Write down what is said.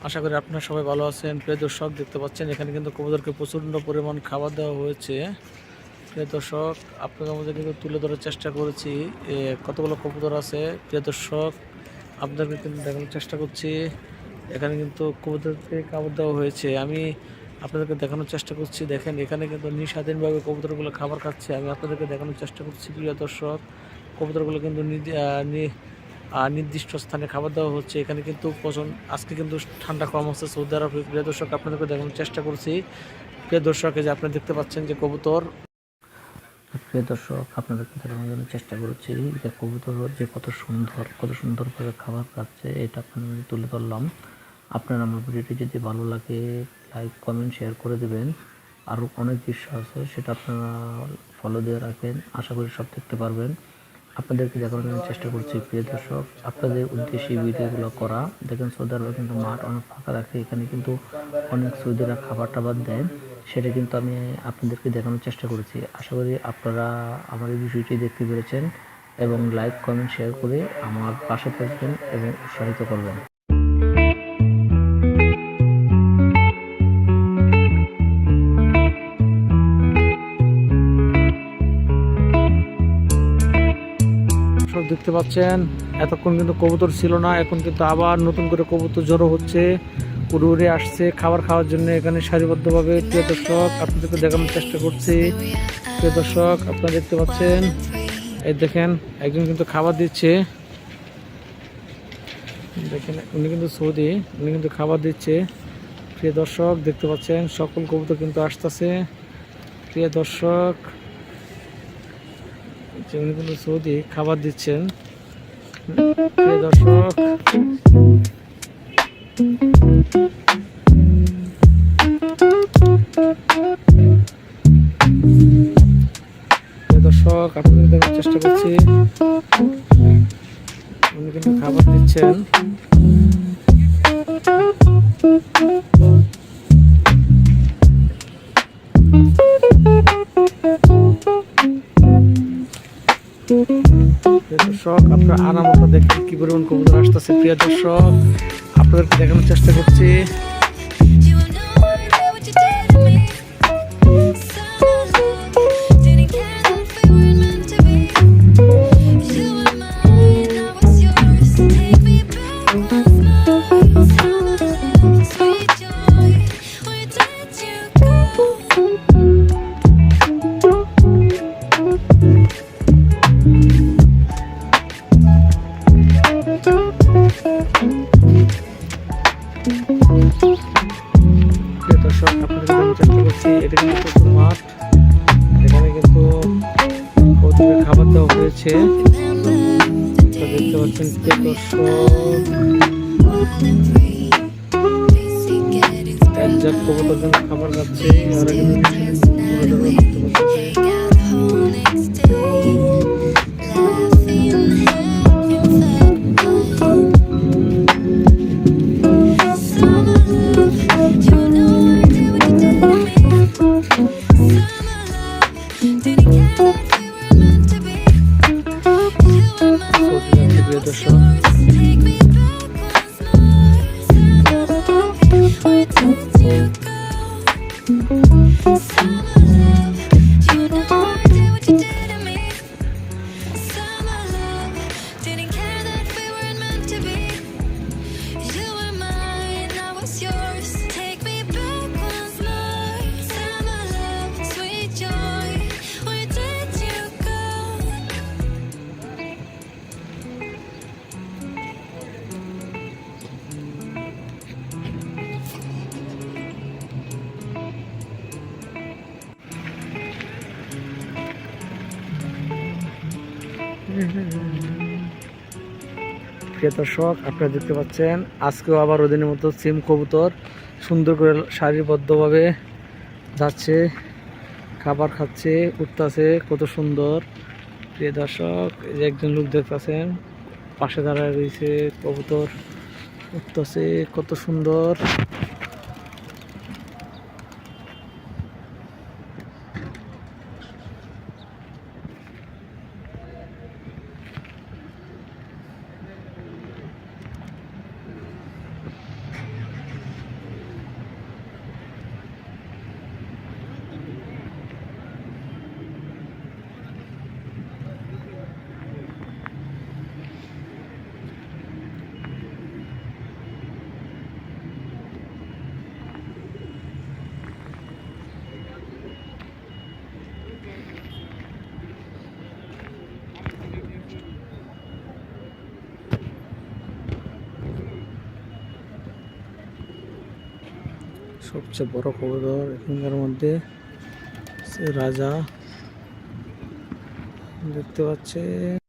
আশা করি আপনারা সবাই ভালো আছেন। প্রিয় দর্শক, দেখতে পাচ্ছেন এখানে কিন্তু কবুতরকে প্রচণ্ড পরিমাণ খাবার দেওয়া হয়েছে। প্রিয় দর্শক, আপনাদের মধ্যে কিন্তু তুলে ধরার চেষ্টা করেছি কতগুলো কবুতর আছে। প্রিয় দর্শক, আপনাদেরকে কিন্তু দেখানোর চেষ্টা করছি। এখানে কিন্তু কবুতরকে খাবার দেওয়া হয়েছে। আমি আপনাদেরকে দেখানোর চেষ্টা করছি। দেখেন, এখানে কিন্তু নিঃস্বাধীনভাবে কবুতরগুলো খাবার খাচ্ছে। আমি আপনাদেরকে দেখানোর চেষ্টা করছি। প্রিয় দর্শক, কবুতরগুলো কিন্তু নির্দিষ্ট স্থানে খাবার দেওয়া হচ্ছে। এখানে কিন্তু আজকে কিন্তু ঠান্ডা কম হচ্ছে সৌদি আরবে। প্রিয় দর্শক, আপনাদেরকে দেখানোর চেষ্টা করছি। প্রিয় দর্শক, এই যে আপনারা দেখতে পাচ্ছেন যে কবুতর। প্রিয় দর্শক, আপনাদেরকে দেখানোর জন্য চেষ্টা করছি যে কবুতর যে কত সুন্দরভাবে খাবার খাচ্ছে, এটা আপনাদের তুলে ধরলাম। আপনারা আমার ভিডিওটি যদি ভালো লাগে লাইক কমেন্ট শেয়ার করে দেবেন। আরও অনেক দৃশ্য আছে, সেটা আপনারা ফলো দিয়ে রাখেন। আশা করি সব দেখতে পারবেন। আপনাদেরকে দেখানোর জন্য চেষ্টা করছি। প্রিয় দর্শক, আপনাদের উদ্দেশ্যে ভিডিওগুলো করা। দেখেন, সৌদি আরবে কিন্তু মাঠ অনেক ফাঁকা রাখে। এখানে কিন্তু অনেক সৌদিরা খাবার টাবার দেয়, সেটা কিন্তু আমি আপনাদেরকে দেখানোর চেষ্টা করেছি। আশা করি আপনারা আমার এই বিষয়টি দেখতে পেরেছেন এবং লাইক কমেন্ট শেয়ার করে আমার পাশে থাকবেন এবং উৎসাহিত করবেন। সব দেখতে পাচ্ছেন, এতক্ষণ কিন্তু কবুতর ছিল না, এখন কিন্তু আবার নতুন করে কবুতর জড়ো হচ্ছে, উড়ে উড়ে আসছে খাবার খাওয়ার জন্য এখানে সারিবদ্ধভাবে। প্রিয় দর্শক, আপনাদেরকে দেখানোর চেষ্টা করছি। প্রিয় দর্শক, আপনারা দেখতে পাচ্ছেন, এই দেখেন একজন কিন্তু খাবার দিচ্ছে। দেখেন, উনি কিন্তু সৌদি, উনি কিন্তু খাবার দিচ্ছে। প্রিয় দর্শক, দেখতে পাচ্ছেন সকল কবুতর কিন্তু আসতেছে। প্রিয় দর্শক, উনি কিন্তু সৌদি খাবার দিচ্ছেন। প্রিয় দর্শক, আপনাদের দেখার চেষ্টা করছি, উনি কিন্তু খাবার দিচ্ছেন। দর্শক, আপনার আনামতো দেখেন কি পরিমাণ কবুতর আসতেছে। প্রিয় দর্শক, আপনাদেরকে দেখানোর চেষ্টা করছি। দর্শক, আপনাদের চেষ্টা করছি, এটা কিন্তু প্রচুর মাঠ। এখানে কিন্তু কবুতরকে খাবার দেওয়া হয়েছে, দেখতে পাচ্ছেন। দর্শক, কবুতর জন্য খাবার খাচ্ছে, ওরা প্রিয় দর্শক, আপনারা দেখতে পাচ্ছেন, আজকেও আবার ওদিনের মতো সিম কবুতর সুন্দর করে সারিবদ্ধভাবে যাচ্ছে, খাবার খাচ্ছে, উঠতেছে, কত সুন্দর। প্রিয় দর্শক, এই যে একজন লোক দেখতেছেন পাশে দাঁড়ায় রয়েছে, কবুতর উঠতেছে, কত সুন্দর। সবচেয়ে বড় কবুতর এখানকার মধ্যে রাজা দেখতে পাচ্ছে।